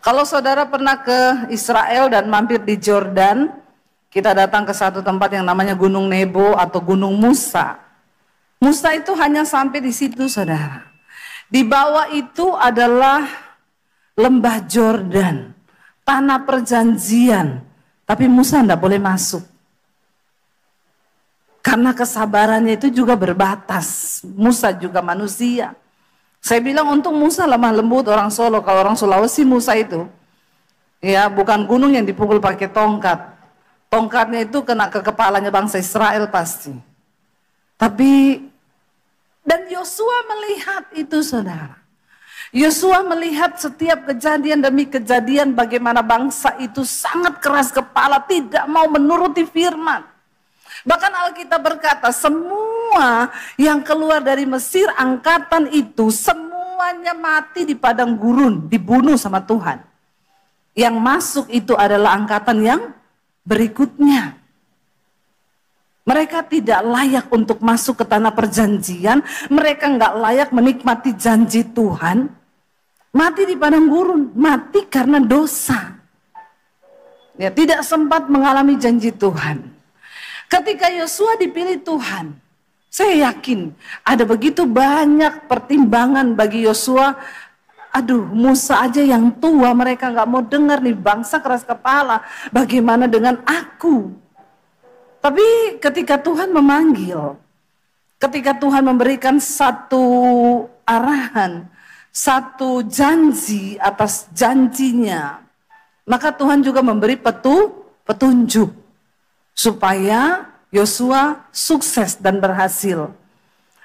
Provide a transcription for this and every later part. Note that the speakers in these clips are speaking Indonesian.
Kalau saudara pernah ke Israel dan mampir di Jordan, kita datang ke satu tempat yang namanya Gunung Nebo atau Gunung Musa. Musa itu hanya sampai di situ, saudara. Di bawah itu adalah lembah Jordan, tanah perjanjian. Tapi Musa tidak boleh masuk. Karena kesabarannya itu juga berbatas. Musa juga manusia. Saya bilang untung Musa lemah lembut orang Solo. Kalau orang Sulawesi Musa itu, ya bukan gunung yang dipukul pakai tongkat. Tongkatnya itu kena ke kepalanya bangsa Israel pasti. Tapi, dan Yosua melihat itu, saudara. Yosua melihat setiap kejadian demi kejadian bagaimana bangsa itu sangat keras kepala, tidak mau menuruti firman. Bahkan Alkitab berkata semua yang keluar dari Mesir angkatan itu semuanya mati di padang gurun, dibunuh sama Tuhan. Yang masuk itu adalah angkatan yang berikutnya. Mereka tidak layak untuk masuk ke tanah perjanjian, mereka nggak layak menikmati janji Tuhan. Mati di padang gurun, mati karena dosa. Ya, tidak sempat mengalami janji Tuhan. Ketika Yosua dipilih Tuhan, saya yakin ada begitu banyak pertimbangan bagi Yosua. Aduh, Musa aja yang tua, mereka nggak mau dengar nih, bangsa keras kepala. Bagaimana dengan aku? Tapi ketika Tuhan memanggil, ketika Tuhan memberikan satu arahan, satu janji atas janjinya, maka Tuhan juga memberi petunjuk supaya Yosua sukses dan berhasil.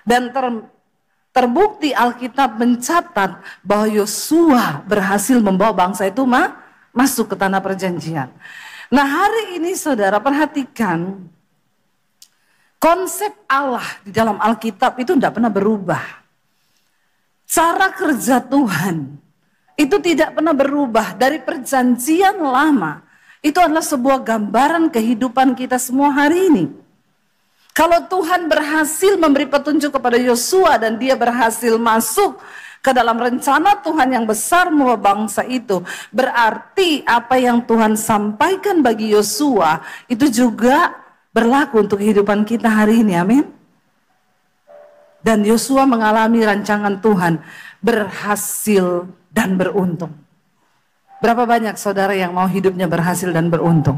Dan terbukti Alkitab mencatat bahwa Yosua berhasil membawa bangsa itu masuk ke tanah perjanjian. Nah, hari ini saudara perhatikan, konsep Allah di dalam Alkitab itu tidak pernah berubah. Cara kerja Tuhan itu tidak pernah berubah. Dari perjanjian lama, itu adalah sebuah gambaran kehidupan kita semua hari ini. Kalau Tuhan berhasil memberi petunjuk kepada Yosua dan dia berhasil masuk ke dalam rencana Tuhan yang besar membawa bangsa itu, berarti apa yang Tuhan sampaikan bagi Yosua itu juga berlaku untuk kehidupan kita hari ini, amin. Dan Yosua mengalami rancangan Tuhan, berhasil dan beruntung. Berapa banyak saudara yang mau hidupnya berhasil dan beruntung?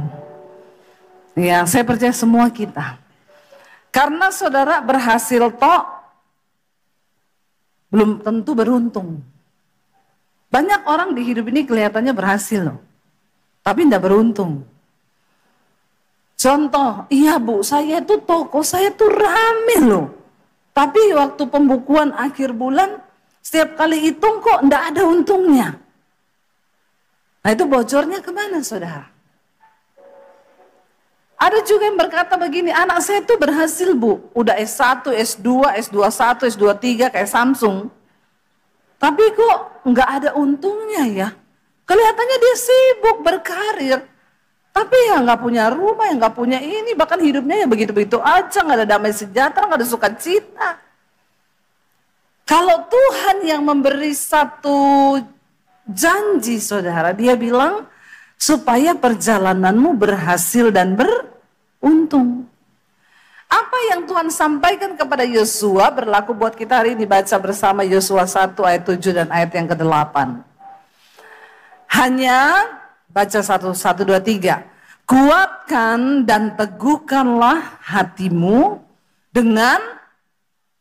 Ya, saya percaya semua kita. Karena saudara berhasil toh belum tentu beruntung. Banyak orang di hidup ini kelihatannya berhasil loh, tapi tidak beruntung. Contoh, iya bu, saya itu toko, saya tuh rame loh. Tapi waktu pembukuan akhir bulan, setiap kali hitung kok tidak ada untungnya. Nah itu bocornya kemana saudara? Ada juga yang berkata begini, anak saya tuh berhasil bu, udah S1, S2, S21, S23 kayak Samsung. Tapi kok nggak ada untungnya ya? Kelihatannya dia sibuk berkarir, tapi ya nggak punya rumah, ya nggak punya ini, bahkan hidupnya ya begitu-begitu aja, nggak ada damai sejahtera, nggak ada sukacita. Kalau Tuhan yang memberi satu janji saudara, dia bilang supaya perjalananmu berhasil dan beruntung. Apa yang Tuhan sampaikan kepada Yosua berlaku buat kita hari ini. Baca bersama Yosua 1 ayat 7 dan ayat yang ke-8. Hanya baca 1, 2, 3. Kuatkan dan teguhkanlah hatimu dengan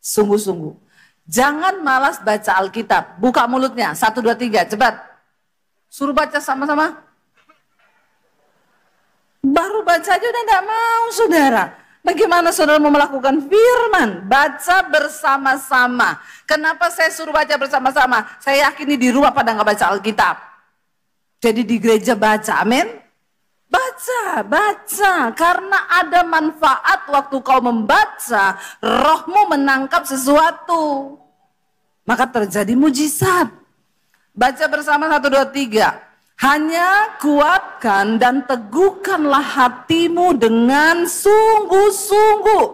sungguh-sungguh. Jangan malas baca Alkitab. Buka mulutnya, 1, 2, 3, cepat. Suruh baca sama-sama. Baru baca aja udah gak mau saudara. Bagaimana saudara mau melakukan firman? Baca bersama-sama. Kenapa saya suruh baca bersama-sama? Saya yakin di rumah pada gak baca Alkitab. Jadi di gereja baca, amin. Baca. Karena ada manfaat waktu kau membaca, rohmu menangkap sesuatu. Maka terjadi mujizat. Baca bersama 1, 2, 3. Hanya kuatkan dan teguhkanlah hatimu dengan sungguh-sungguh.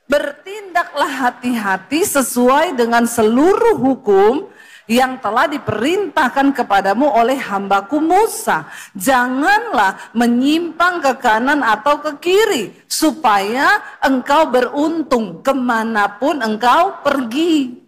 Bertindaklah hati-hati sesuai dengan seluruh hukum yang telah diperintahkan kepadamu oleh hambaku Musa. Janganlah menyimpang ke kanan atau ke kiri, supaya engkau beruntung kemanapun engkau pergi.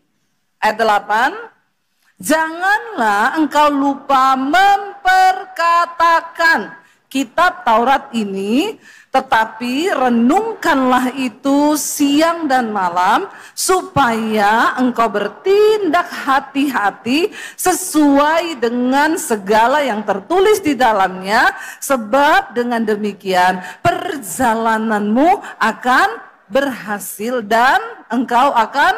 Ayat 8, janganlah engkau lupa memperkatakan kitab Taurat ini, tetapi renungkanlah itu siang dan malam, supaya engkau bertindak hati-hati sesuai dengan segala yang tertulis di dalamnya, sebab dengan demikian perjalananmu akan berhasil dan engkau akan,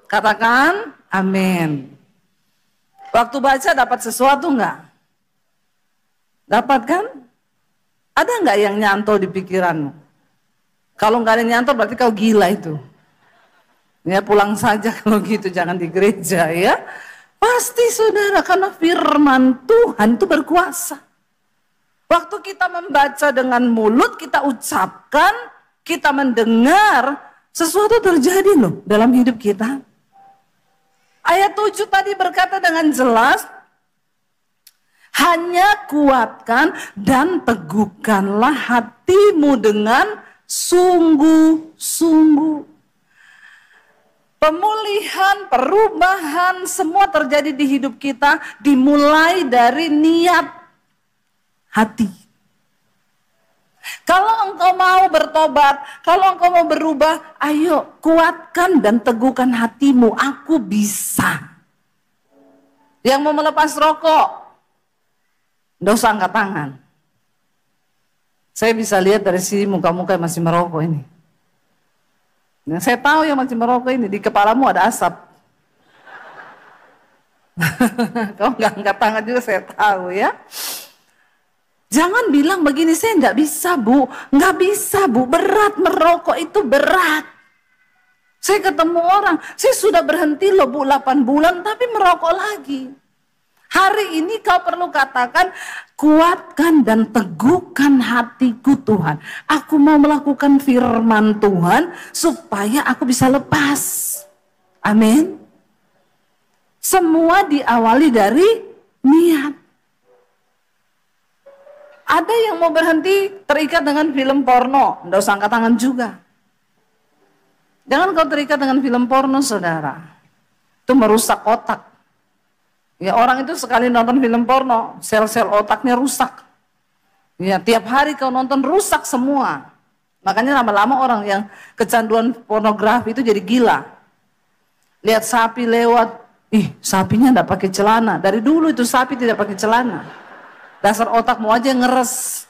katakan amin. Waktu baca dapat sesuatu enggak? Dapat kan? Ada nggak yang nyantol di pikiranmu? Kalau nggak ada nyantol berarti kau gila itu. Ya pulang saja kalau gitu, jangan di gereja ya. Pasti saudara, karena firman Tuhan itu berkuasa. Waktu kita membaca dengan mulut, kita ucapkan, kita mendengar, sesuatu terjadi loh dalam hidup kita. Ayat 7 tadi berkata dengan jelas, hanya kuatkan dan teguhkanlah hatimu dengan sungguh-sungguh. Pemulihan, perubahan, semua terjadi di hidup kita dimulai dari niat hati. Kalau engkau mau bertobat, kalau engkau mau berubah, ayo kuatkan dan teguhkan hatimu. Aku bisa. Yang mau melepas rokok, nggak usah angkat tangan. Saya bisa lihat dari sini muka-muka yang masih merokok ini. Nah, saya tahu yang masih merokok ini, di kepalamu ada asap. Kau nggak angkat tangan juga saya tahu ya. Jangan bilang begini, saya nggak bisa bu. Nggak bisa bu, berat merokok itu berat. Saya ketemu orang, saya sudah berhenti loh bu 8 bulan tapi merokok lagi. Hari ini kau perlu katakan, kuatkan dan teguhkan hatiku Tuhan. Aku mau melakukan firman Tuhan supaya aku bisa lepas. Amin. Semua diawali dari niat. Ada yang mau berhenti terikat dengan film porno, nggak usah angkat tangan juga. Jangan kau terikat dengan film porno saudara. Itu merusak otak. Ya orang itu sekali nonton film porno, sel-sel otaknya rusak. Ya tiap hari kau nonton rusak semua. Makanya lama-lama orang yang kecanduan pornografi itu jadi gila. Lihat sapi lewat, sapinya enggak pakai celana. Dari dulu itu sapi tidak pakai celana. Dasar otakmu aja ngeres.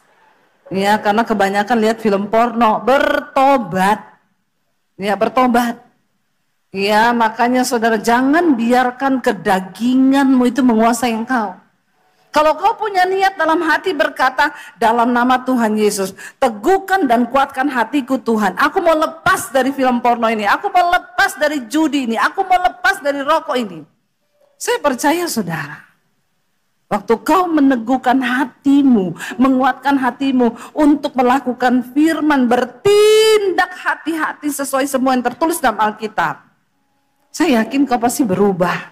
Ya karena kebanyakan lihat film porno. Bertobat. Ya bertobat. Ya makanya saudara jangan biarkan kedaginganmu itu menguasai engkau. Kalau kau punya niat dalam hati berkata, dalam nama Tuhan Yesus, teguhkan dan kuatkan hatiku Tuhan. Aku mau lepas dari film porno ini, aku mau lepas dari judi ini, aku mau lepas dari rokok ini. Saya percaya saudara, waktu kau meneguhkan hatimu, menguatkan hatimu untuk melakukan firman, bertindak hati-hati sesuai semua yang tertulis dalam Alkitab. Saya yakin kau pasti berubah.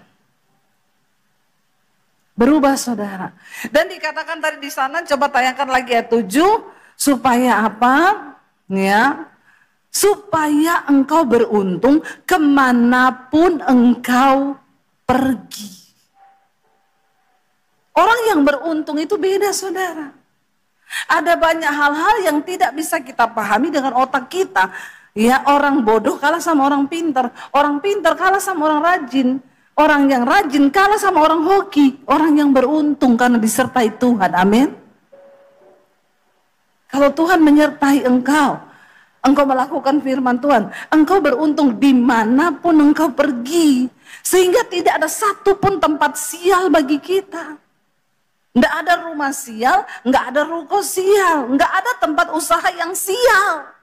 Berubah saudara. Dan dikatakan tadi di sana, coba tayangkan lagi ayat 7. Supaya apa? Ya, supaya engkau beruntung kemanapun engkau pergi. Orang yang beruntung itu beda saudara. Ada banyak hal-hal yang tidak bisa kita pahami dengan otak kita. Ya orang bodoh kalah sama orang pintar kalah sama orang rajin, orang yang rajin kalah sama orang hoki, orang yang beruntung karena disertai Tuhan, amin. Kalau Tuhan menyertai engkau melakukan firman Tuhan, engkau beruntung dimanapun engkau pergi, sehingga tidak ada satupun tempat sial bagi kita. Nggak ada rumah sial, nggak ada ruko sial, nggak ada tempat usaha yang sial.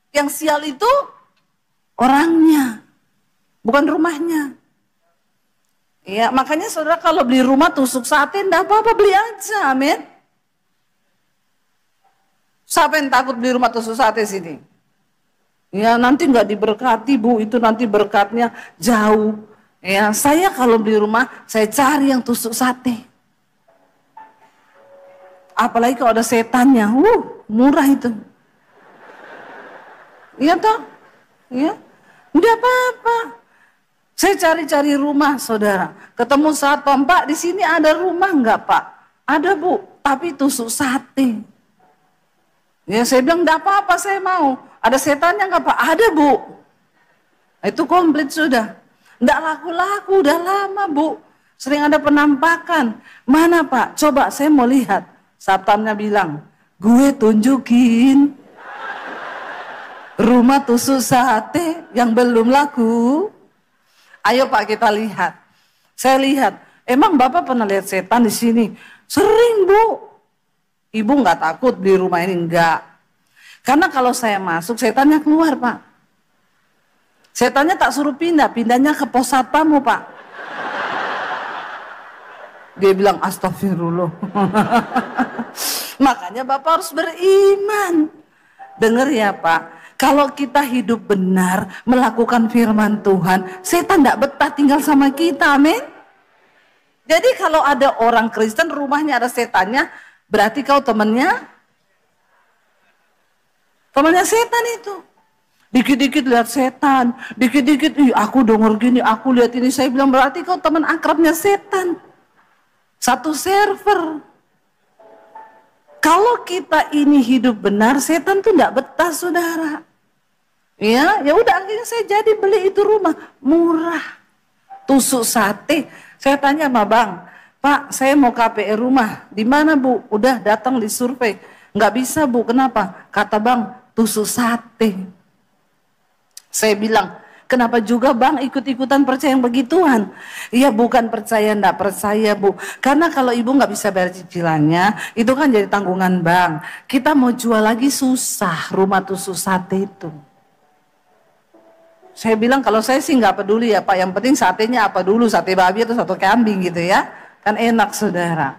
Yang sial itu orangnya, bukan rumahnya. Ya, makanya saudara kalau beli rumah tusuk sate, enggak apa-apa, beli aja, amin. Siapa yang takut beli rumah tusuk sate sini? Ya nanti nggak diberkati bu, itu nanti berkatnya jauh. Ya, saya kalau beli rumah, saya cari yang tusuk sate. Apalagi kalau ada setannya, murah itu. Iya toh? Ya, enggak apa-apa. Saya cari-cari rumah, saudara. Ketemu satpam, Pak, di sini ada rumah enggak, Pak? Ada, Bu, tapi tusuk sate. Ya, saya bilang enggak apa-apa, saya mau. Ada setannya enggak, Pak? Ada, Bu. Itu komplit sudah. Enggak laku-laku, udah lama, Bu. Sering ada penampakan. Mana, Pak? Coba saya mau lihat. Satpamnya bilang, gue tunjukin rumah tusuk sate yang belum laku. Ayo Pak, kita lihat. Saya lihat, emang Bapak pernah lihat setan di sini? Sering, Bu. Ibu nggak takut di rumah ini? Enggak. Karena kalau saya masuk, setannya keluar, Pak. Setannya tak suruh pindah, pindahnya ke pos satpammu, Pak. Dia bilang, astagfirullah. Makanya Bapak harus beriman. Dengar ya Pak. Kalau kita hidup benar, melakukan firman Tuhan, setan tidak betah tinggal sama kita, amin. Jadi kalau ada orang Kristen, rumahnya ada setannya, berarti kau temannya setan itu. Dikit-dikit lihat setan, dikit-dikit, aku denger gini, aku lihat ini, saya bilang berarti kau teman akrabnya setan. Satu server. Kalau kita ini hidup benar, setan tuh tidak betah, saudara. Ya udah akhirnya saya jadi beli itu rumah murah, tusuk sate. Saya tanya sama Bang, Pak, saya mau KPR rumah, di mana Bu? Udah datang di survei, nggak bisa Bu, kenapa? Kata Bang, tusuk sate. Saya bilang, kenapa juga Bang ikut-ikutan percaya yang begituan? Iya, bukan percaya ndak percaya Bu, karena kalau ibu nggak bisa bayar cicilannya, itu kan jadi tanggungan Bang. Kita mau jual lagi susah rumah tusuk sate itu. Saya bilang kalau saya sih nggak peduli ya Pak, yang penting satenya apa dulu, sate babi atau sate kambing gitu ya, kan enak saudara.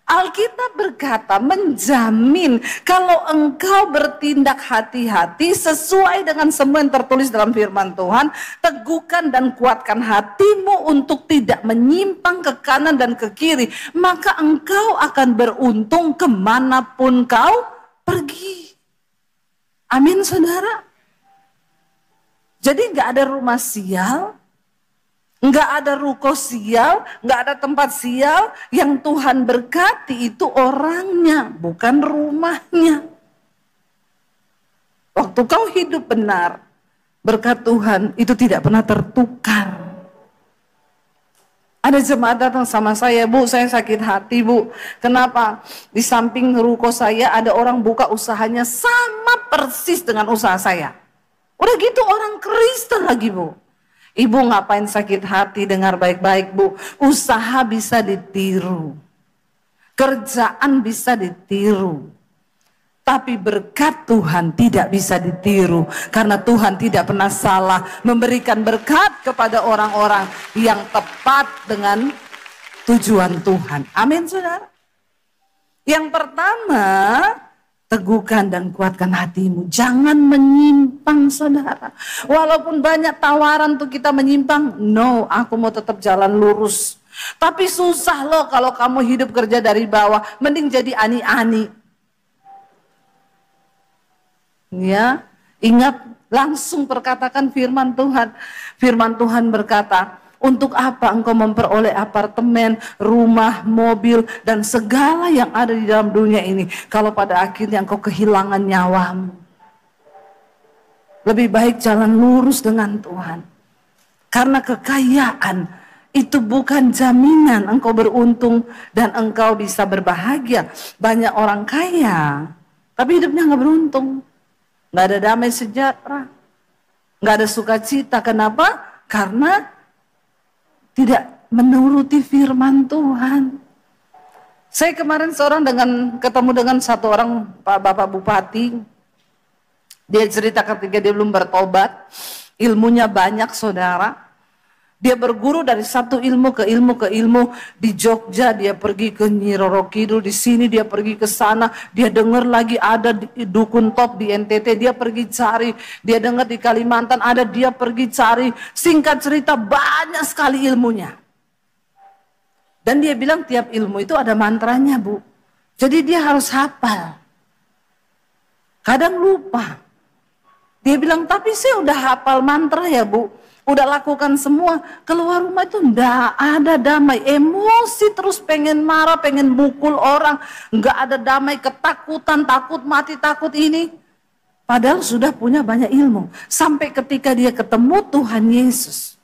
Alkitab berkata menjamin kalau engkau bertindak hati-hati sesuai dengan semua yang tertulis dalam firman Tuhan, teguhkan dan kuatkan hatimu untuk tidak menyimpang ke kanan dan ke kiri, maka engkau akan beruntung kemanapun kau pergi. Amin saudara. Jadi nggak ada rumah sial, nggak ada ruko sial, nggak ada tempat sial. Yang Tuhan berkati itu orangnya, bukan rumahnya. Waktu kau hidup benar, berkat Tuhan itu tidak pernah tertukar. Ada jemaat datang sama saya, Bu, saya sakit hati Bu. Kenapa? Di samping ruko saya ada orang buka usahanya sama persis dengan usaha saya. Udah gitu orang Kristen lagi Bu. Ibu ngapain sakit hati, dengar baik-baik Bu. Usaha bisa ditiru. Kerjaan bisa ditiru. Tapi berkat Tuhan tidak bisa ditiru. Karena Tuhan tidak pernah salah memberikan berkat kepada orang-orang yang tepat dengan tujuan Tuhan. Amin saudara. Yang pertama, teguhkan dan kuatkan hatimu. Jangan menyimpang saudara. Walaupun banyak tawaran tuh kita menyimpang. No, aku mau tetap jalan lurus. Tapi susah loh kalau kamu hidup kerja dari bawah. Mending jadi ani-ani. Ya, ingat langsung perkatakan firman Tuhan. Firman Tuhan berkata, untuk apa engkau memperoleh apartemen, rumah, mobil, dan segala yang ada di dalam dunia ini, kalau pada akhirnya engkau kehilangan nyawamu? Lebih baik jalan lurus dengan Tuhan. Karena kekayaan itu bukan jaminan engkau beruntung dan engkau bisa berbahagia. Banyak orang kaya, tapi hidupnya gak beruntung. Gak ada damai sejahtera. Gak ada sukacita. Kenapa? Karena tidak menuruti firman Tuhan. Saya kemarin ketemu dengan satu orang Pak Bapak Bupati. Dia cerita ketika dia belum bertobat, ilmunya banyak saudara. Dia berguru dari satu ilmu ke ilmu ke ilmu. Di Jogja dia pergi ke Nyi Roro Kidul, di sini dia pergi ke sana. Dia dengar lagi ada dukun top di NTT, dia pergi cari. Dia dengar di Kalimantan ada, dia pergi cari. Singkat cerita banyak sekali ilmunya. Dan dia bilang tiap ilmu itu ada mantranya, Bu. Jadi dia harus hafal. Kadang lupa. Dia bilang, tapi saya udah hafal mantra ya, Bu. Udah lakukan semua, keluar rumah itu enggak ada damai, emosi terus, pengen marah, pengen mukul orang, enggak ada damai, ketakutan, takut mati, takut ini. Padahal sudah punya banyak ilmu. Sampai ketika dia ketemu Tuhan Yesus,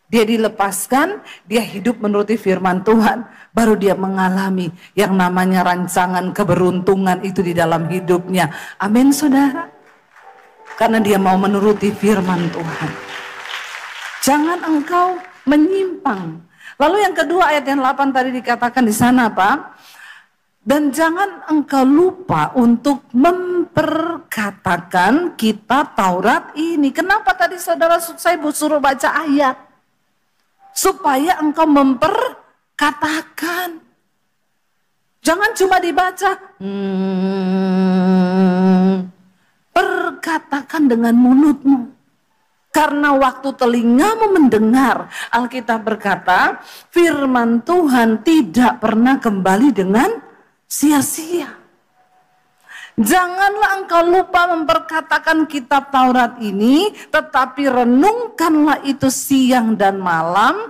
dia dilepaskan, dia hidup menuruti firman Tuhan, baru dia mengalami yang namanya rancangan keberuntungan itu di dalam hidupnya. Amin, saudara. Karena dia mau menuruti firman Tuhan. Jangan engkau menyimpang. Lalu yang kedua ayat yang 8 tadi dikatakan di sana apa? Dan jangan engkau lupa untuk memperkatakan kitab Taurat ini. Kenapa tadi saudara saya suruh baca ayat? Supaya engkau memperkatakan. Jangan cuma dibaca. Perkatakan dengan mulutmu. Karena waktu telingamu mendengar, Alkitab berkata, firman Tuhan tidak pernah kembali dengan sia-sia. Janganlah engkau lupa memperkatakan kitab Taurat ini, tetapi renungkanlah itu siang dan malam.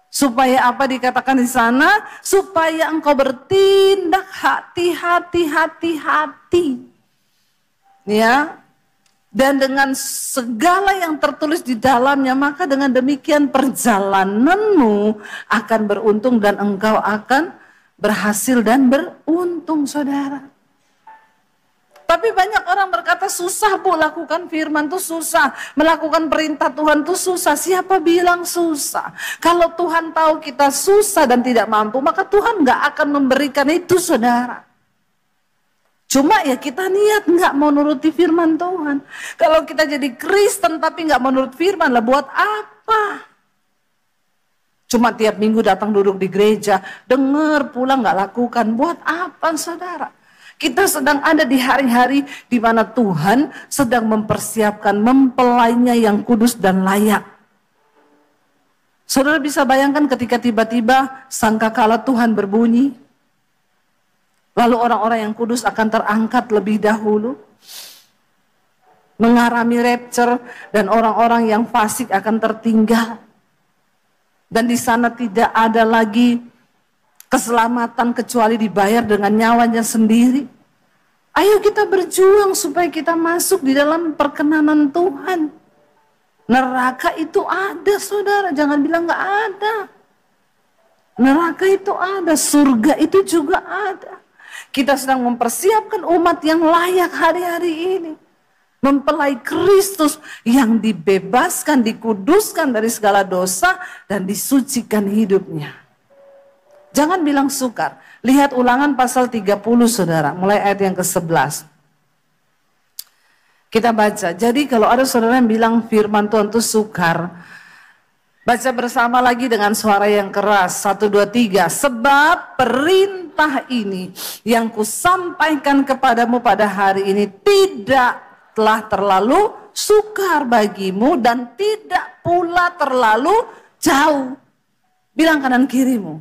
Supaya apa dikatakan di sana? Supaya engkau bertindak hati-hati. Ya. Dan dengan segala yang tertulis di dalamnya, maka dengan demikian perjalananmu akan beruntung dan engkau akan berhasil dan beruntung, saudara. Tapi banyak orang berkata susah, Bu, lakukan firman itu susah, melakukan perintah Tuhan itu susah. Siapa bilang susah? Kalau Tuhan tahu kita susah dan tidak mampu, maka Tuhan gak akan memberikan itu, saudara. Cuma ya kita niat nggak mau nuruti firman Tuhan. Kalau kita jadi Kristen tapi nggak mau nurut firman, lah buat apa? Cuma tiap minggu datang duduk di gereja, dengar pulang nggak lakukan, buat apa, saudara? Kita sedang ada di hari-hari di mana Tuhan sedang mempersiapkan mempelainya yang kudus dan layak. Saudara bisa bayangkan ketika tiba-tiba sangkakala Tuhan berbunyi, lalu orang-orang yang kudus akan terangkat lebih dahulu, mengalami rapture, dan orang-orang yang fasik akan tertinggal. Dan di sana tidak ada lagi keselamatan kecuali dibayar dengan nyawanya sendiri. Ayo kita berjuang supaya kita masuk di dalam perkenanan Tuhan. Neraka itu ada, saudara, jangan bilang gak ada. Neraka itu ada, surga itu juga ada. Kita sedang mempersiapkan umat yang layak hari-hari ini. Mempelai Kristus yang dibebaskan, dikuduskan dari segala dosa dan disucikan hidupnya. Jangan bilang sukar. Lihat Ulangan pasal 30, saudara, mulai ayat yang ke-11. Kita baca. Jadi kalau ada saudara yang bilang firman Tuhan itu sukar, baca bersama lagi dengan suara yang keras. 1, 2, 3. Sebab perintah ini yang kusampaikan kepadamu pada hari ini tidaklah terlalu sukar bagimu dan tidak pula terlalu jauh. Bilang kanan kirimu,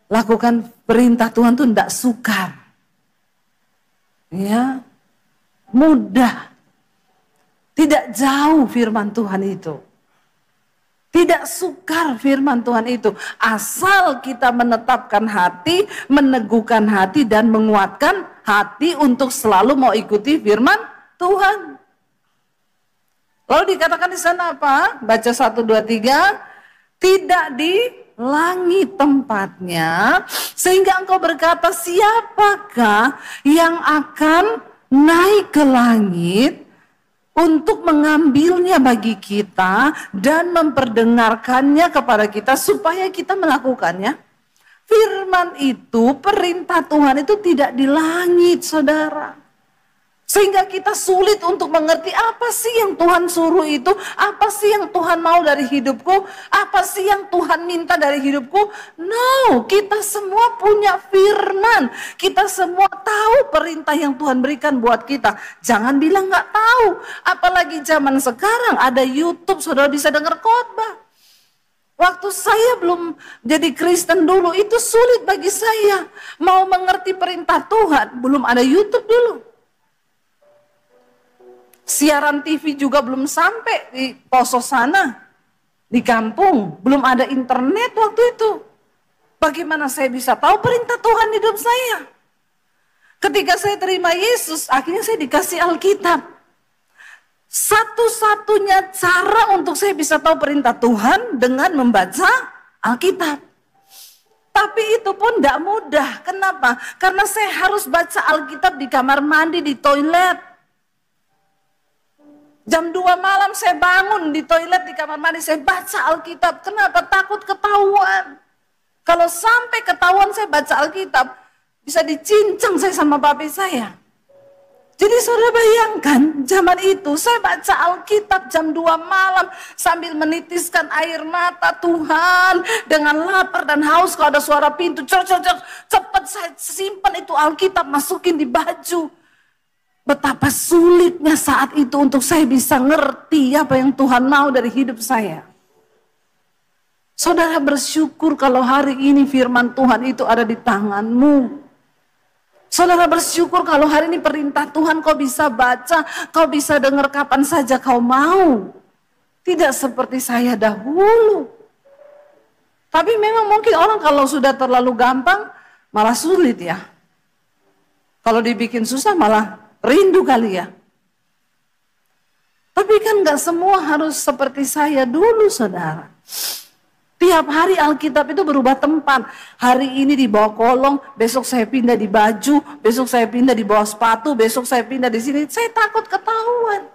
lakukan perintah Tuhan itu tidak sukar. Ya, mudah. Tidak jauh firman Tuhan itu. Tidak sukar firman Tuhan itu. Asal kita menetapkan hati, meneguhkan hati dan menguatkan hati untuk selalu mau ikuti firman Tuhan. Lalu dikatakan di sana apa? Baca 1, 2, 3. Tidak di langit tempatnya, sehingga engkau berkata, siapakah yang akan naik ke langit untuk mengambilnya bagi kita dan memperdengarkannya kepada kita supaya kita melakukannya. Firman itu, perintah Tuhan itu tidak di langit, saudara. Sehingga kita sulit untuk mengerti apa sih yang Tuhan suruh itu, apa sih yang Tuhan mau dari hidupku, apa sih yang Tuhan minta dari hidupku. No, kita semua punya firman, kita semua tahu perintah yang Tuhan berikan buat kita. Jangan bilang gak tahu, apalagi zaman sekarang ada YouTube, saudara bisa dengar khotbah. Waktu saya belum jadi Kristen dulu, itu sulit bagi saya mau mengerti perintah Tuhan, belum ada YouTube dulu. Siaran TV juga belum sampai di poso sana, di kampung. Belum ada internet waktu itu. Bagaimana saya bisa tahu perintah Tuhan hidup saya? Ketika saya terima Yesus, akhirnya saya dikasih Alkitab. Satu-satunya cara untuk saya bisa tahu perintah Tuhan dengan membaca Alkitab. Tapi itu pun tidak mudah. Kenapa? Karena saya harus baca Alkitab di kamar mandi, di toilet. Jam 2 malam saya bangun di toilet di kamar mandi, saya baca Alkitab. Kenapa? Takut ketahuan. Kalau sampai ketahuan saya baca Alkitab, bisa dicincang saya sama babi saya. Jadi saudara bayangkan, zaman itu saya baca Alkitab jam 2 malam sambil menitiskan air mata. Tuhan, dengan lapar dan haus, kalau ada suara pintu, cepat saya simpan itu Alkitab, masukin di baju. Betapa sulitnya saat itu untuk saya bisa ngerti apa yang Tuhan mau dari hidup saya. Saudara bersyukur kalau hari ini firman Tuhan itu ada di tanganmu. Saudara bersyukur kalau hari ini perintah Tuhan kau bisa baca, kau bisa dengar kapan saja kau mau. Tidak seperti saya dahulu. Tapi memang mungkin orang kalau sudah terlalu gampang malah sulit ya. Kalau dibikin susah malah rindu kali ya. Tapi kan gak semua harus seperti saya dulu saudara. Tiap hari Alkitab itu berubah tempat. Hari ini di bawah kolong, besok saya pindah di baju, besok saya pindah di bawah sepatu, besok saya pindah di sini. Saya takut ketahuan.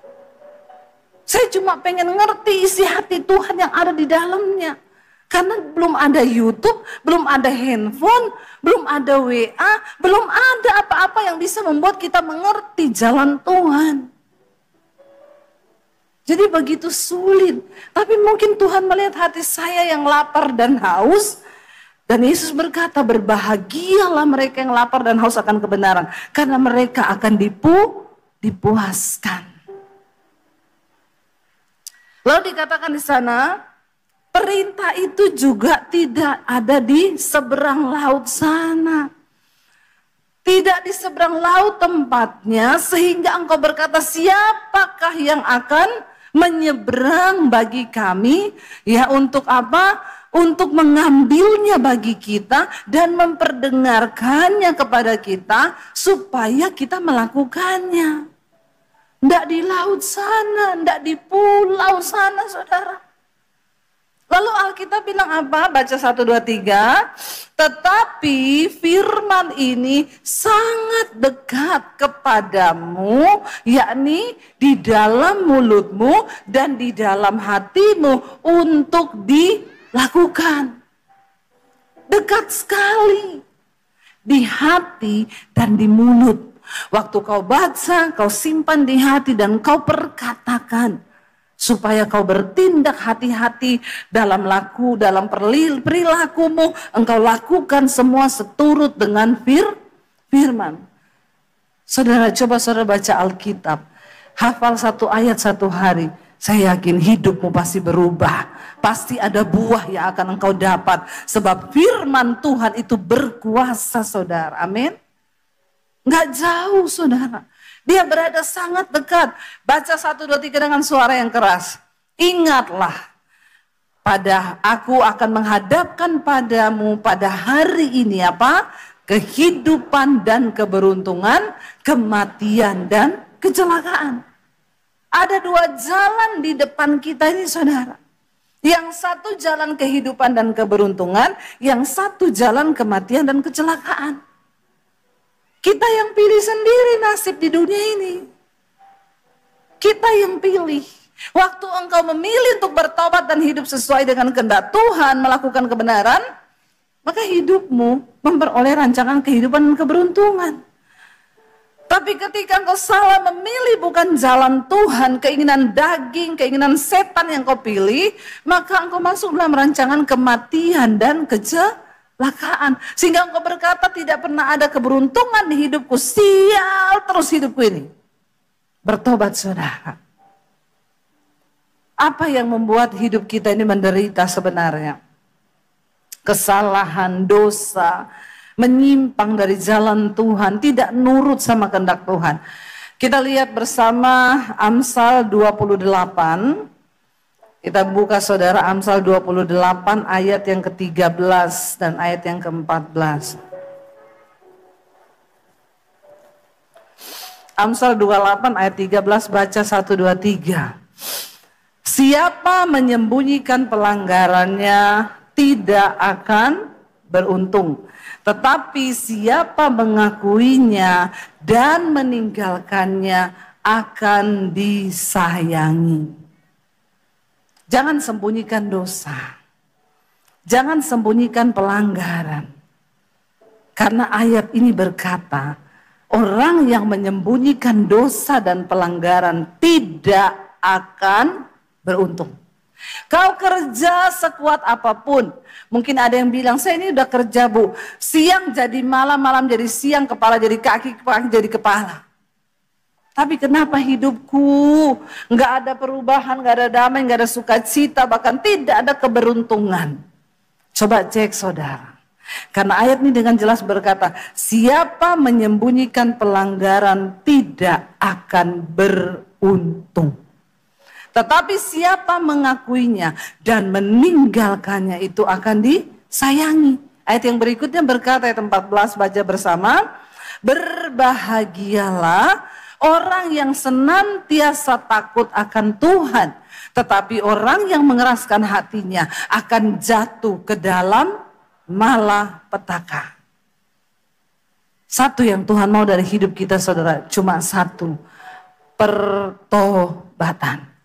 Saya cuma pengen ngerti isi hati Tuhan yang ada di dalamnya. Karena belum ada YouTube, belum ada handphone, belum ada WA, belum ada apa-apa yang bisa membuat kita mengerti jalan Tuhan. Jadi begitu sulit. Tapi mungkin Tuhan melihat hati saya yang lapar dan haus. Dan Yesus berkata, berbahagialah mereka yang lapar dan haus akan kebenaran. Karena mereka akan dipuaskan. Lalu dikatakan di sana, perintah itu juga tidak ada di seberang laut sana. Tidak di seberang laut tempatnya, sehingga engkau berkata, siapakah yang akan menyeberang bagi kami? Ya, untuk apa? Untuk mengambilnya bagi kita dan memperdengarkannya kepada kita supaya kita melakukannya. Tidak di laut sana, tidak di pulau sana, saudara. Lalu Alkitab bilang apa? Baca 1, 2, 3. Tetapi firman ini sangat dekat kepadamu, yakni di dalam mulutmu dan di dalam hatimu untuk dilakukan. Dekat sekali di hati dan di mulut. Waktu kau baca, kau simpan di hati dan kau perkatakan. Supaya kau bertindak hati-hati dalam perilakumu, engkau lakukan semua seturut dengan firman. Saudara, coba saudara baca Alkitab, hafal 1 ayat 1 hari, saya yakin hidupmu pasti berubah, pasti ada buah yang akan engkau dapat, sebab firman Tuhan itu berkuasa saudara, amin. Nggak jauh saudara. Dia berada sangat dekat. Baca 1, 2, 3 dengan suara yang keras. Ingatlah, aku akan menghadapkan padamu pada hari ini apa? Kehidupan dan keberuntungan, kematian dan kecelakaan. Ada 2 jalan di depan kita ini saudara. Yang satu jalan kehidupan dan keberuntungan, yang satu jalan kematian dan kecelakaan. Kita yang pilih sendiri nasib di dunia ini. Kita yang pilih. Waktu engkau memilih untuk bertobat dan hidup sesuai dengan kehendak Tuhan, melakukan kebenaran, maka hidupmu memperoleh rancangan kehidupan dan keberuntungan. Tapi ketika engkau salah memilih bukan jalan Tuhan, keinginan daging, keinginan setan yang kau pilih, maka engkau masuk dalam rancangan kematian dan kecelakaan. Sehingga engkau berkata tidak pernah ada keberuntungan di hidupku, sial terus hidupku ini. Bertobat saudara. Apa yang membuat hidup kita ini menderita sebenarnya? Kesalahan, dosa, menyimpang dari jalan Tuhan, tidak nurut sama kehendak Tuhan. Kita lihat bersama Amsal 28. Kita buka saudara Amsal 28 ayat yang ke-13 dan ayat yang ke-14. Amsal 28 ayat 13 baca 1, 2, 3. Siapa menyembunyikan pelanggarannya tidak akan beruntung. Tetapi siapa mengakuinya dan meninggalkannya akan disayangi. Jangan sembunyikan dosa. Jangan sembunyikan pelanggaran. Karena ayat ini berkata, orang yang menyembunyikan dosa dan pelanggaran tidak akan beruntung. Kau kerja sekuat apapun. Mungkin ada yang bilang, saya ini udah kerja bu, siang jadi malam, malam jadi siang, kepala jadi kaki, kaki jadi kepala. Tapi kenapa hidupku nggak ada perubahan, nggak ada damai, nggak ada sukacita, bahkan tidak ada keberuntungan? Coba cek saudara. Karena ayat ini dengan jelas berkata, siapa menyembunyikan pelanggaran tidak akan beruntung. Tetapi siapa mengakuinya dan meninggalkannya itu akan disayangi. Ayat yang berikutnya berkata, ayat 14 baca bersama. Berbahagialah orang yang senantiasa takut akan Tuhan. Tetapi orang yang mengeraskan hatinya akan jatuh ke dalam malapetaka. Satu yang Tuhan mau dari hidup kita saudara, cuma satu. Pertobatan.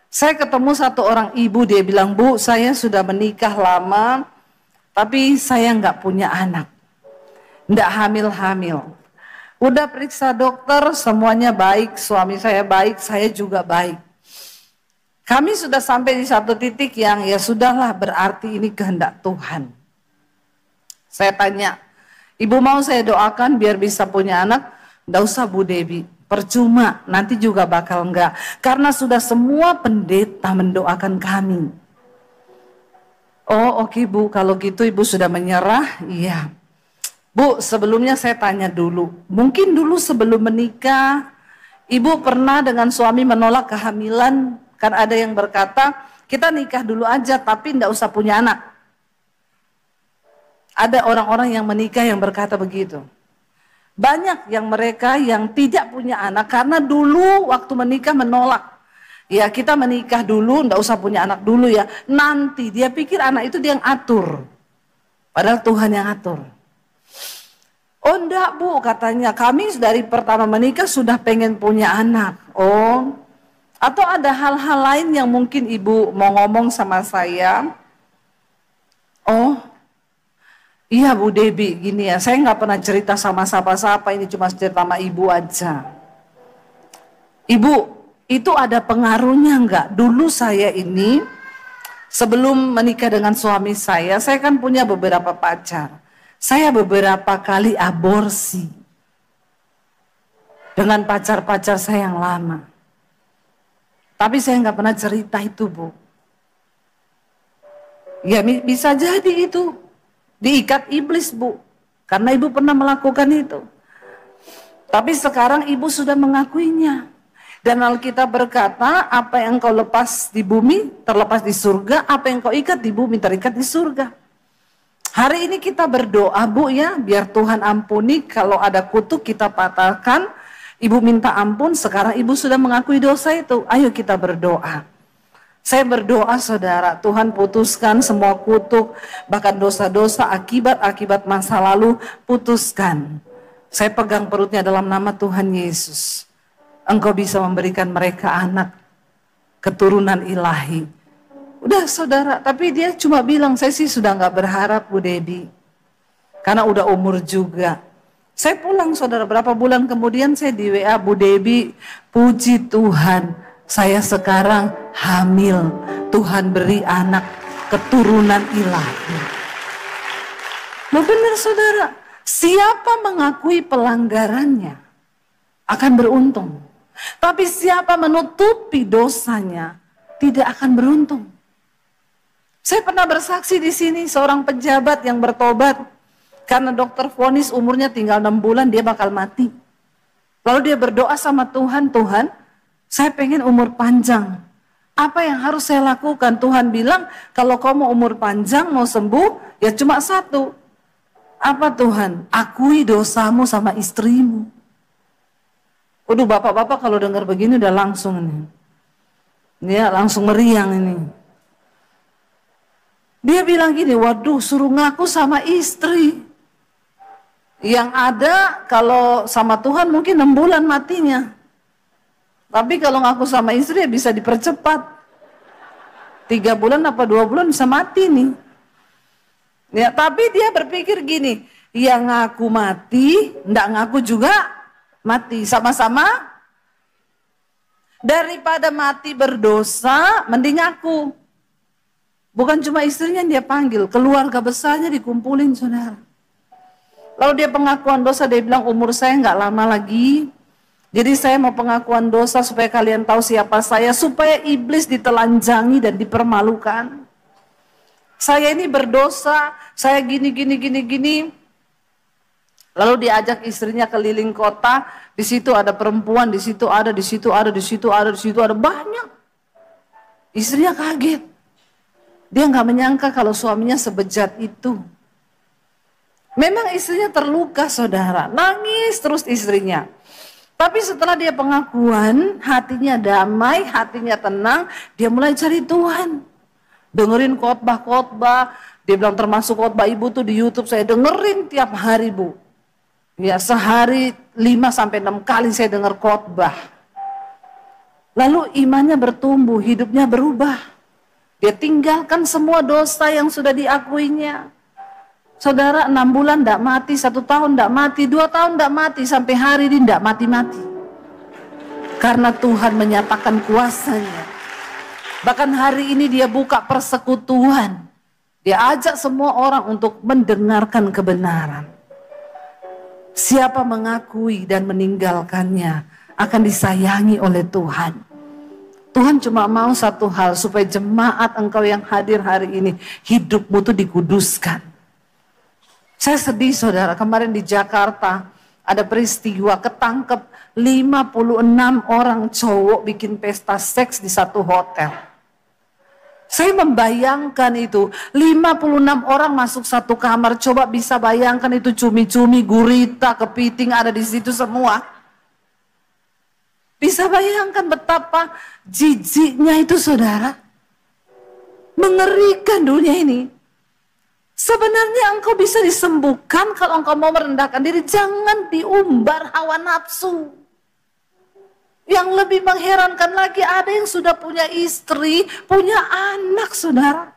Saya ketemu satu orang ibu, dia bilang, bu saya sudah menikah lama, tapi saya nggak punya anak. Nggak hamil-hamil. Udah periksa dokter, semuanya baik, suami saya baik, saya juga baik. Kami sudah sampai di satu titik yang ya sudahlah, berarti ini kehendak Tuhan. Saya tanya, ibu mau saya doakan biar bisa punya anak? Nggak usah Bu Debbie. Percuma, nanti juga bakal enggak. Karena sudah semua pendeta mendoakan kami. Oh oke Bu, kalau gitu Ibu sudah menyerah? Iya. Bu, sebelumnya saya tanya dulu. Mungkin dulu sebelum menikah, Ibu pernah dengan suami menolak kehamilan? Kan ada yang berkata, kita nikah dulu aja tapi enggak usah punya anak. Ada orang-orang yang menikah yang berkata begitu. Banyak yang mereka yang tidak punya anak karena dulu waktu menikah menolak. Ya kita menikah dulu, enggak usah punya anak dulu ya. Nanti dia pikir anak itu dia yang atur. Padahal Tuhan yang atur. Oh enggak Bu, katanya kami dari pertama menikah sudah pengen punya anak. Oh, atau ada hal-hal lain yang mungkin Ibu mau ngomong sama saya. Oh, iya Bu Debbie, gini ya, saya nggak pernah cerita sama siapa-siapa, ini cuma cerita sama Ibu aja. Ibu, itu ada pengaruhnya nggak? Dulu saya ini, sebelum menikah dengan suami saya kan punya beberapa pacar. Saya beberapa kali aborsi dengan pacar-pacar saya yang lama. Tapi saya nggak pernah cerita itu Bu. Ya bisa jadi itu. Diikat iblis Bu, karena Ibu pernah melakukan itu. Tapi sekarang Ibu sudah mengakuinya. Dan Alkitab berkata, apa yang kau lepas di bumi terlepas di surga, apa yang kau ikat di bumi terikat di surga. Hari ini kita berdoa Bu ya, biar Tuhan ampuni kalau ada kutuk kita patahkan. Ibu minta ampun, sekarang Ibu sudah mengakui dosa itu. Ayo kita berdoa. Saya berdoa saudara, Tuhan putuskan semua kutuk, bahkan dosa-dosa akibat masa lalu, putuskan. Saya pegang perutnya dalam nama Tuhan Yesus. Engkau bisa memberikan mereka anak, keturunan ilahi. Udah saudara, tapi dia cuma bilang, saya sih sudah gak berharap Bu Debbie. Karena udah umur juga. Saya pulang saudara, berapa bulan kemudian saya di WA, Bu Debi, puji Tuhan, saya sekarang hamil. Tuhan beri anak keturunan ilahi. Loh benar saudara, siapa mengakui pelanggarannya akan beruntung. Tapi siapa menutupi dosanya tidak akan beruntung. Saya pernah bersaksi di sini seorang pejabat yang bertobat. Karena dokter vonis umurnya tinggal 6 bulan dia bakal mati. Lalu dia berdoa sama Tuhan, Tuhan saya pengen umur panjang. Apa yang harus saya lakukan? Tuhan bilang kalau kau mau umur panjang, mau sembuh, ya cuma satu. Apa Tuhan? Akui dosamu sama istrimu. Waduh bapak-bapak kalau dengar begini udah langsung nih. Dia langsung meriang ini. Dia bilang gini, waduh suruh ngaku sama istri. Yang ada kalau sama Tuhan mungkin 6 bulan matinya. Tapi kalau ngaku sama istri ya bisa dipercepat. 3 bulan apa 2 bulan bisa mati nih. Ya, tapi dia berpikir gini, yang ngaku mati, ndak ngaku juga mati. Sama-sama daripada mati berdosa, mending ngaku. Bukan cuma istrinya yang dia panggil, keluarga besarnya dikumpulin saudara. Lalu dia pengakuan dosa, dia bilang umur saya nggak lama lagi. Jadi saya mau pengakuan dosa supaya kalian tahu siapa saya. Supaya iblis ditelanjangi dan dipermalukan. Saya ini berdosa, saya gini. Lalu diajak istrinya keliling kota. Di situ ada perempuan, di situ ada banyak. Istrinya kaget. Dia nggak menyangka kalau suaminya sebejat itu. Memang istrinya terluka saudara, nangis terus istrinya. Tapi setelah dia pengakuan, hatinya damai, hatinya tenang, dia mulai cari Tuhan. Dengerin khotbah, dia bilang termasuk khotbah ibu tuh di YouTube saya dengerin tiap hari bu. Ya sehari 5-6 kali saya dengar khotbah. Lalu imannya bertumbuh, hidupnya berubah. Dia tinggalkan semua dosa yang sudah diakuinya. Saudara 6 bulan tidak mati, 1 tahun tidak mati, 2 tahun tidak mati, sampai hari ini tidak mati-mati. Karena Tuhan menyatakan kuasanya. Bahkan hari ini dia buka persekutuan. Dia ajak semua orang untuk mendengarkan kebenaran. Siapa mengakui dan meninggalkannya akan disayangi oleh Tuhan. Tuhan cuma mau satu hal, supaya jemaat engkau yang hadir hari ini, hidupmu itu dikuduskan. Saya sedih saudara, kemarin di Jakarta ada peristiwa ketangkep 56 orang cowok bikin pesta seks di satu hotel. Saya membayangkan itu, 56 orang masuk satu kamar, coba bisa bayangkan itu cumi-cumi, gurita, kepiting ada di situ semua. Bisa bayangkan betapa jijiknya itu saudara. Mengerikan dunia ini. Sebenarnya engkau bisa disembuhkan kalau engkau mau merendahkan diri. Jangan diumbar hawa nafsu. Yang lebih mengherankan lagi, ada yang sudah punya istri, punya anak saudara.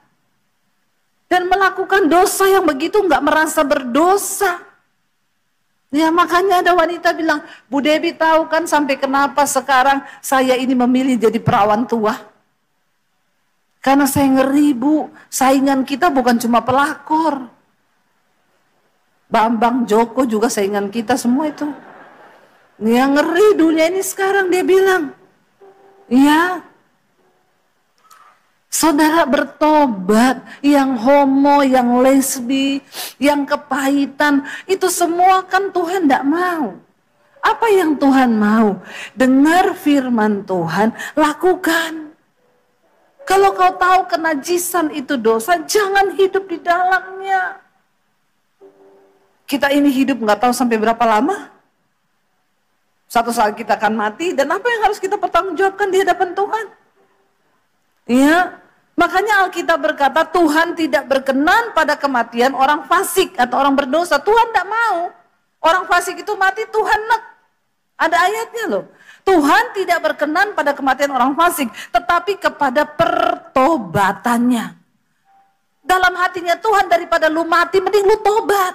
Dan melakukan dosa yang begitu nggak merasa berdosa. Ya makanya ada wanita bilang, Bu Debi tahu kan sampai kenapa sekarang saya ini memilih jadi perawan tua. Karena saya ngeri bu, saingan kita bukan cuma pelakor. Bambang Joko juga saingan kita semua itu. Yang ngeri dunia ini sekarang dia bilang. Ya, saudara bertobat, yang homo, yang lesbi, yang kepahitan, itu semua kan Tuhan tidak mau. Apa yang Tuhan mau? Dengar firman Tuhan, lakukan. Kalau kau tahu kenajisan itu dosa, jangan hidup di dalamnya. Kita ini hidup nggak tahu sampai berapa lama. Satu saat kita akan mati, dan apa yang harus kita pertanggungjawabkan di hadapan Tuhan? Ya, makanya Alkitab berkata Tuhan tidak berkenan pada kematian orang fasik atau orang berdosa. Tuhan tidak mau. Orang fasik itu mati, Tuhan nek. Ada ayatnya loh. Tuhan tidak berkenan pada kematian orang fasik, tetapi kepada pertobatannya. Dalam hatinya Tuhan, daripada lu mati, mending lu tobat.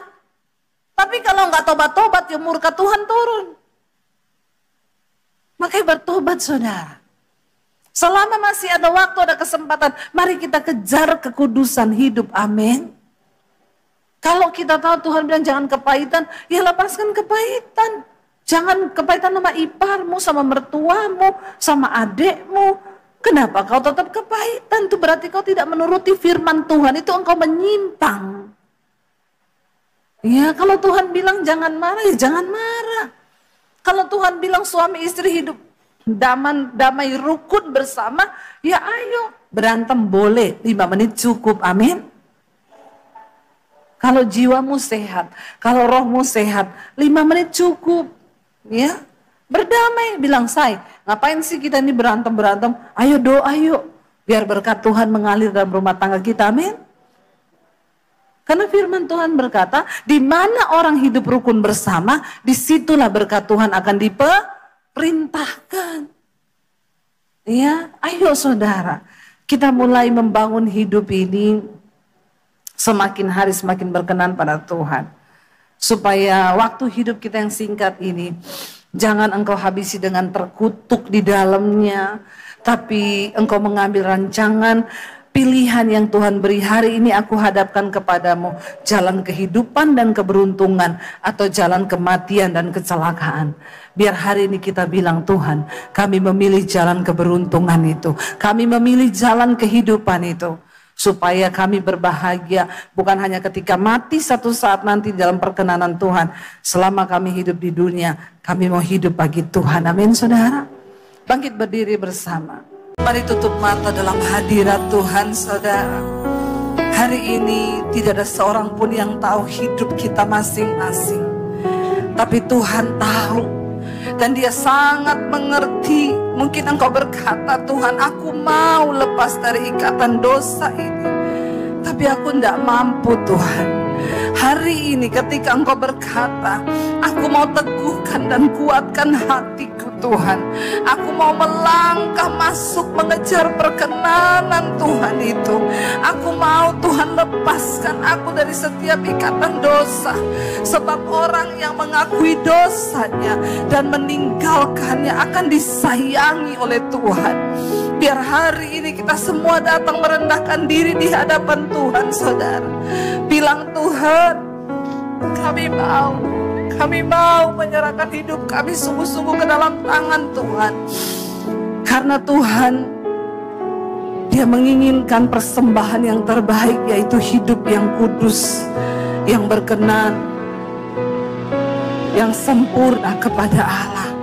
Tapi kalau nggak tobat-tobat, ya murka Tuhan turun. Makanya bertobat saudara. Selama masih ada waktu, ada kesempatan, mari kita kejar kekudusan hidup. Amin. Kalau kita tahu Tuhan bilang jangan kepahitan, ya lepaskan kepahitan. Jangan kepahitan sama iparmu, sama mertuamu, sama adekmu. Kenapa kau tetap kepahitan? Itu berarti kau tidak menuruti firman Tuhan, itu engkau menyimpang. Ya, kalau Tuhan bilang jangan marah, ya jangan marah. Kalau Tuhan bilang suami istri hidup damai rukun bersama, ya ayo. Berantem boleh, 5 menit cukup, amin. Kalau jiwamu sehat, kalau rohmu sehat, 5 menit cukup. Ya, berdamai, bilang say, ngapain sih kita ini berantem? Ayo doa yuk, biar berkat Tuhan mengalir dalam rumah tangga kita, amin. Karena firman Tuhan berkata, di mana orang hidup rukun bersama, disitulah berkat Tuhan akan diperintahkan. Ya, ayo saudara, kita mulai membangun hidup ini semakin hari semakin berkenan pada Tuhan. Supaya waktu hidup kita yang singkat ini, jangan engkau habisi dengan terkutuk di dalamnya, tapi engkau mengambil rancangan pilihan yang Tuhan beri. Hari ini aku hadapkan kepadamu jalan kehidupan dan keberuntungan, atau jalan kematian dan kecelakaan. Biar hari ini kita bilang, Tuhan, kami memilih jalan keberuntungan itu, kami memilih jalan kehidupan itu, supaya kami berbahagia bukan hanya ketika mati satu saat nanti dalam perkenanan Tuhan. Selama kami hidup di dunia, kami mau hidup bagi Tuhan. Amin saudara. Bangkit berdiri bersama. Mari tutup mata dalam hadirat Tuhan saudara. Hari ini tidak ada seorang pun yang tahu hidup kita masing-masing. Tapi Tuhan tahu. Dan Dia sangat mengerti. Mungkin engkau berkata, Tuhan aku mau lepas dari ikatan dosa ini, tapi aku tidak mampu Tuhan. Hari ini ketika engkau berkata, aku mau teguhkan dan kuatkan hatiku Tuhan. Aku mau melangkah masuk mengejar perkenanan Tuhan itu. Aku mau Tuhan lepaskan aku dari setiap ikatan dosa. Sebab orang yang mengakui dosanya dan meninggalkannya akan disayangi oleh Tuhan. Biar hari ini kita semua datang merendahkan diri di hadapan Tuhan saudara. Bilang, Tuhan, kami mau menyerahkan hidup kami sungguh-sungguh ke dalam tangan Tuhan. Karena Tuhan, Dia menginginkan persembahan yang terbaik, yaitu hidup yang kudus, yang berkenan, yang sempurna kepada Allah.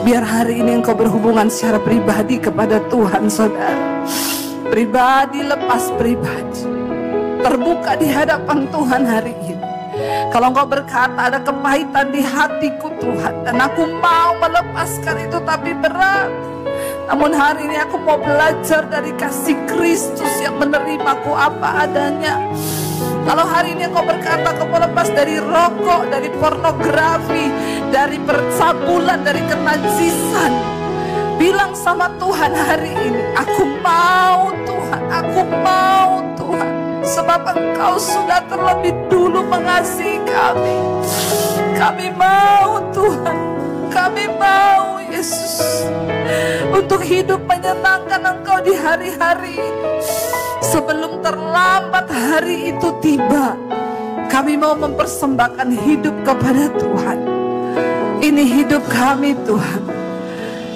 Biar hari ini engkau berhubungan secara pribadi kepada Tuhan saudara. Pribadi lepas pribadi, terbuka di hadapan Tuhan hari ini. Kalau engkau berkata ada kepahitan di hatiku Tuhan, dan aku mau melepaskan itu tapi berat. Namun hari ini aku mau belajar dari kasih Kristus yang menerimaku apa adanya. Kalau hari ini engkau berkata kau mau lepas dari rokok, dari pornografi, dari percabulan, dari kenajisan, bilang sama Tuhan hari ini, aku mau Tuhan, aku mau Tuhan. Sebab engkau sudah terlebih dulu mengasihi kami. Kami mau Tuhan, kami mau Yesus, untuk hidup menyenangkan engkau di hari-hari ini. Sebelum terlambat hari itu tiba, kami mau mempersembahkan hidup kepada Tuhan. Ini hidup kami Tuhan.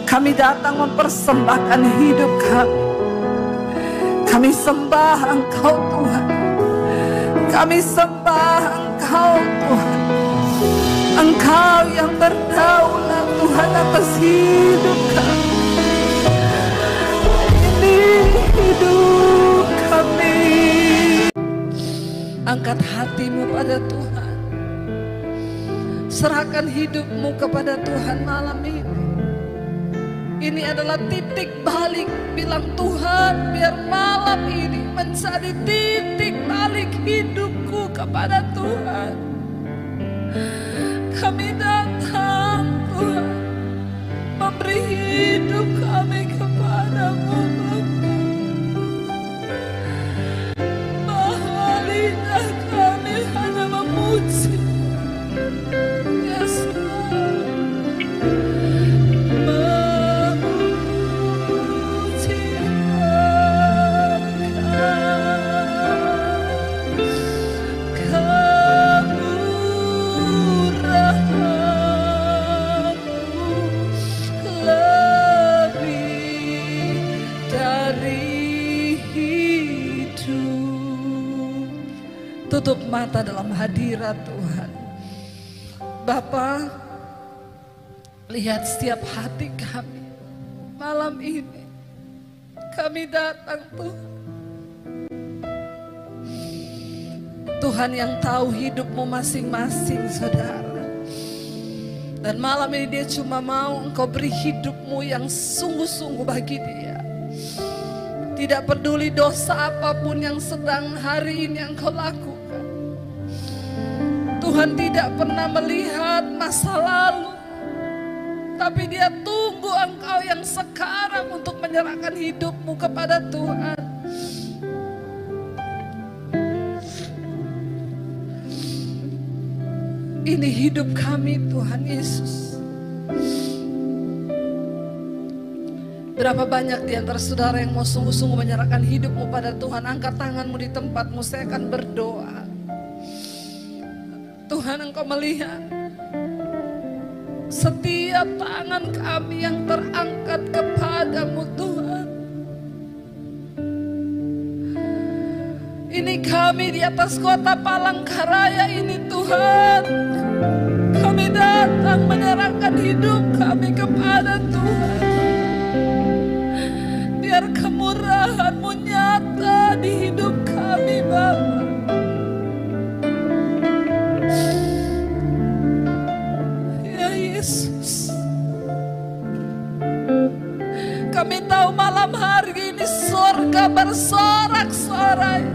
Kami datang mempersembahkan hidup kami. Kami sembah Engkau Tuhan. Kami sembah Engkau Tuhan. Engkau yang berdaulat Tuhan atas hidup kami. Ini hidup kami. Angkat hatimu pada Tuhan. Serahkan hidupmu kepada Tuhan malam ini. Ini adalah titik balik. Bilang, Tuhan, biar malam ini menjadi titik balik hidupku kepada Tuhan. Kami datang Tuhan, memberi hidup kami kepadamu Bapa. Bahwa lidah kami hanya memuji, tutup mata dalam hadirat Tuhan. Bapa, lihat setiap hati kami malam ini. Kami datang Tuhan. Tuhan yang tahu hidupmu masing-masing saudara. Dan malam ini dia cuma mau Engkau beri hidupmu yang sungguh-sungguh bagi dia. Tidak peduli dosa apapun yang sedang hari ini Engkau lakukan. Tuhan tidak pernah melihat masa lalu, tapi dia tunggu Engkau yang sekarang untuk menyerahkan hidupmu kepada Tuhan. Ini hidup kami Tuhan Yesus. Berapa banyak di antara saudara yang mau sungguh-sungguh menyerahkan hidupmu pada Tuhan? Angkat tanganmu di tempatmu, saya akan berdoa. Tuhan, Engkau melihat setiap tangan kami yang terangkat kepadamu Tuhan. Ini kami di atas kota Palangkaraya ini Tuhan. Kami datang menyerahkan hidup kami kepada Tuhan. Biar kemurahan-Mu nyata di hidup kami Bapa. Ya Yesus, kami tahu malam hari ini surga bersorak-sorai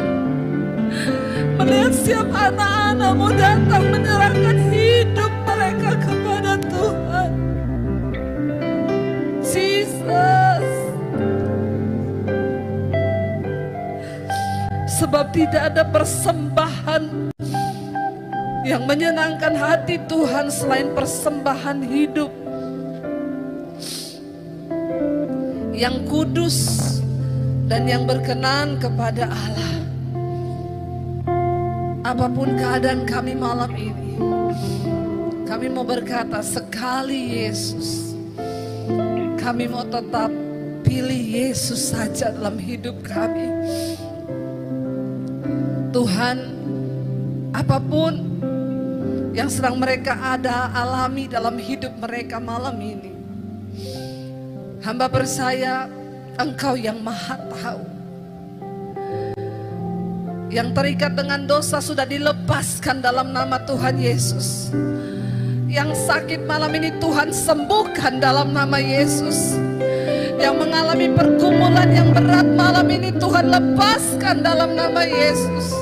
melihat setiap anak-anak-Mu datang menyerahkan hidup mereka kepada Tuhan. Jesus, sebab tidak ada persembahan yang menyenangkan hati Tuhan selain persembahan hidup yang kudus dan yang berkenan kepada Allah. Apapun keadaan kami malam ini, kami mau berkata sekali Yesus, kami mau tetap pilih Yesus saja dalam hidup kami. Tuhan, apapun yang sedang mereka alami dalam hidup mereka malam ini, hamba percaya Engkau yang Maha Tahu. Yang terikat dengan dosa sudah dilepaskan dalam nama Tuhan Yesus. Yang sakit malam ini Tuhan sembuhkan dalam nama Yesus. Yang mengalami pergumulan yang berat malam ini Tuhan lepaskan dalam nama Yesus.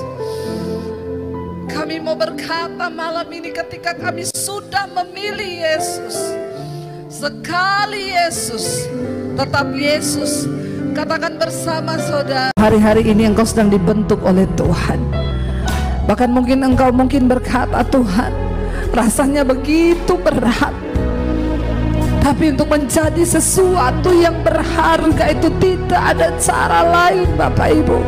Kami mau berkata malam ini ketika kami sudah memilih Yesus, sekali Yesus, tetap Yesus. Katakan bersama saudara, hari-hari ini engkau sedang dibentuk oleh Tuhan. Bahkan mungkin engkau berkata, Tuhan, rasanya begitu berat. Tapi untuk menjadi sesuatu yang berharga itu tidak ada cara lain Bapak Ibu.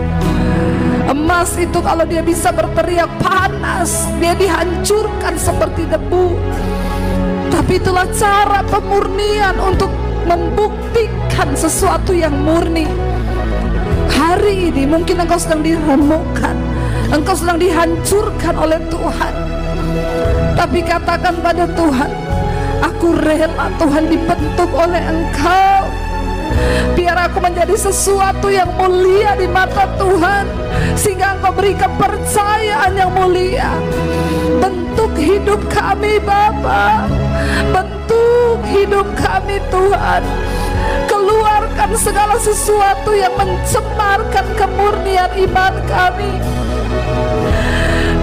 Emas itu kalau dia bisa berteriak panas, dia dihancurkan seperti debu. Tapi itulah cara pemurnian untuk membuktikan sesuatu yang murni. Hari ini mungkin engkau sedang diremukkan, engkau sedang dihancurkan oleh Tuhan. Tapi katakan pada Tuhan, aku rela Tuhan dibentuk oleh Engkau. Biar aku menjadi sesuatu yang mulia di mata Tuhan, sehingga Engkau beri kepercayaan yang mulia. Bentuk hidup kami Bapa, bentuk hidup kami Tuhan. Keluarkan segala sesuatu yang mencemarkan kemurnian iman kami.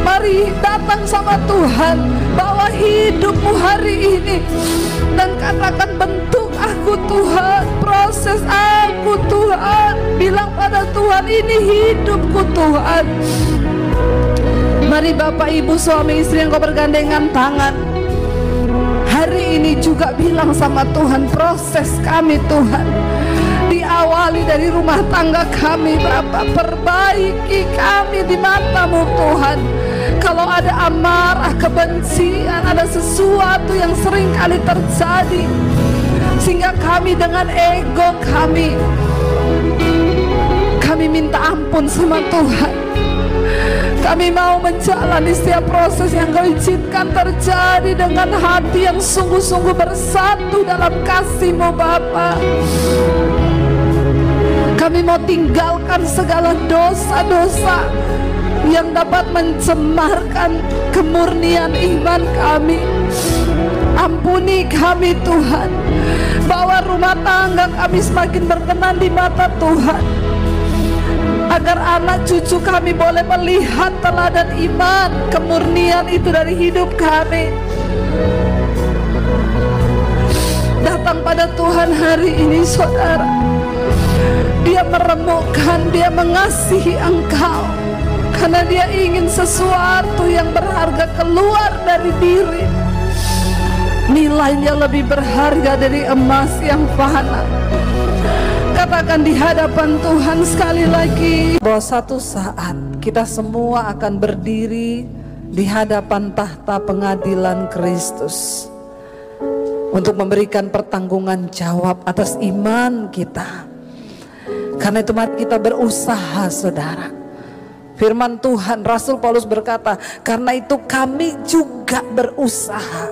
Mari datang sama Tuhan, bawa hidupmu hari ini dan katakan, bentuk aku Tuhan, proses aku Tuhan. Bilang pada Tuhan, ini hidupku Tuhan. Mari Bapak Ibu suami istri yang kau bergandengan tangan, hari ini juga bilang sama Tuhan, proses kami Tuhan diawali dari rumah tangga kami Bapak. Perbaiki kami di mata-Mu Tuhan. Kalau ada amarah, kebencian, ada sesuatu yang sering kali terjadi, sehingga kami dengan ego kami minta ampun sama Tuhan. Kami mau menjalani setiap proses yang Kau izinkan terjadi dengan hati yang sungguh-sungguh bersatu dalam kasih-Mu Bapa. Kami mau tinggalkan segala dosa-dosa yang dapat mencemarkan kemurnian iman kami. Ampuni kami Tuhan, bawa rumah tangga kami semakin berkenan di mata Tuhan, agar anak cucu kami boleh melihat teladan iman, kemurnian itu dari hidup kami. Datang pada Tuhan hari ini saudara, dia meremukkan, dia mengasihi engkau, karena dia ingin sesuatu yang berharga keluar dari diri. Nilainya lebih berharga dari emas yang fana. Katakan di hadapan Tuhan sekali lagi, bahwa satu saat kita semua akan berdiri di hadapan tahta pengadilan Kristus untuk memberikan pertanggungan jawab atas iman kita. Karena itu mari kita berusaha saudara. Firman Tuhan, Rasul Paulus berkata, karena itu kami juga berusaha,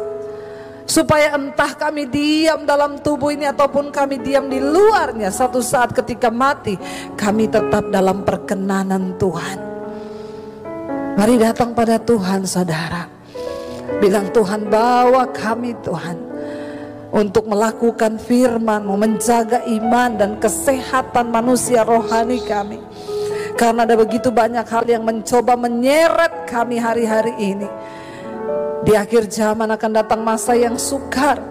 supaya entah kami diam dalam tubuh ini ataupun kami diam di luarnya, satu saat ketika mati kami tetap dalam perkenanan Tuhan. Mari datang pada Tuhan saudara, bilang Tuhan bawa kami Tuhan untuk melakukan firman-Mu, menjaga iman dan kesehatan manusia rohani kami. Karena ada begitu banyak hal yang mencoba menyeret kami hari-hari ini. Di akhir zaman akan datang masa yang sukar,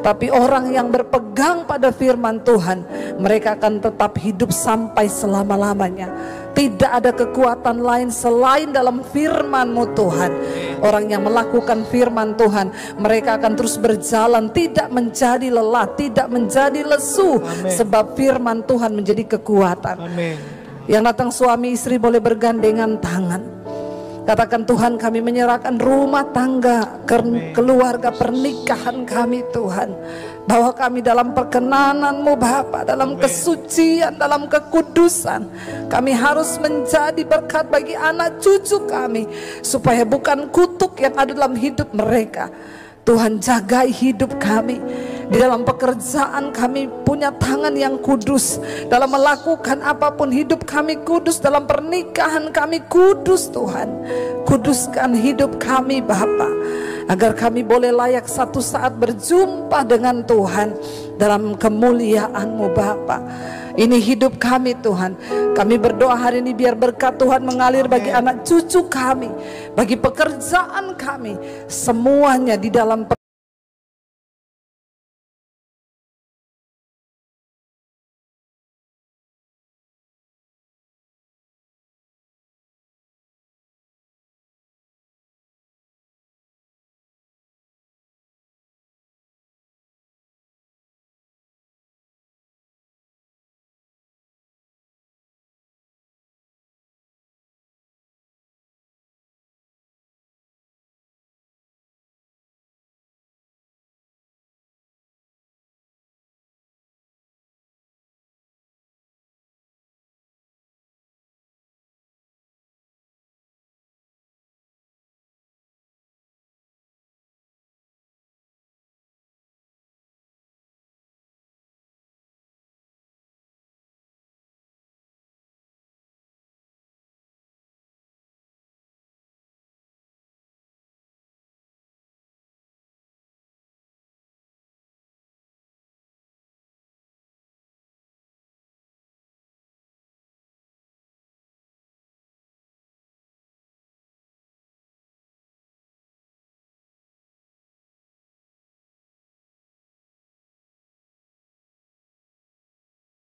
tapi orang yang berpegang pada firman Tuhan, mereka akan tetap hidup sampai selama-lamanya. Tidak ada kekuatan lain selain dalam firman-Mu Tuhan. Orang yang melakukan firman Tuhan, mereka akan terus berjalan, tidak menjadi lelah, tidak menjadi lesu. Amen. Sebab firman Tuhan menjadi kekuatan. Amen. Yang datang suami istri boleh bergandengan tangan. Katakan Tuhan, kami menyerahkan rumah tangga, keluarga, pernikahan kami Tuhan. Bawa kami dalam perkenanan-Mu Bapa, dalam kesucian, dalam kekudusan. Kami harus menjadi berkat bagi anak cucu kami, supaya bukan kutuk yang ada dalam hidup mereka. Tuhan jagai hidup kami. Di dalam pekerjaan kami punya tangan yang kudus. Dalam melakukan apapun hidup kami kudus. Dalam pernikahan kami kudus Tuhan. Kuduskan hidup kami Bapa, agar kami boleh layak satu saat berjumpa dengan Tuhan dalam kemuliaan-Mu Bapa. Ini hidup kami Tuhan. Kami berdoa hari ini biar berkat Tuhan mengalir bagi anak cucu kami, bagi pekerjaan kami, semuanya di dalam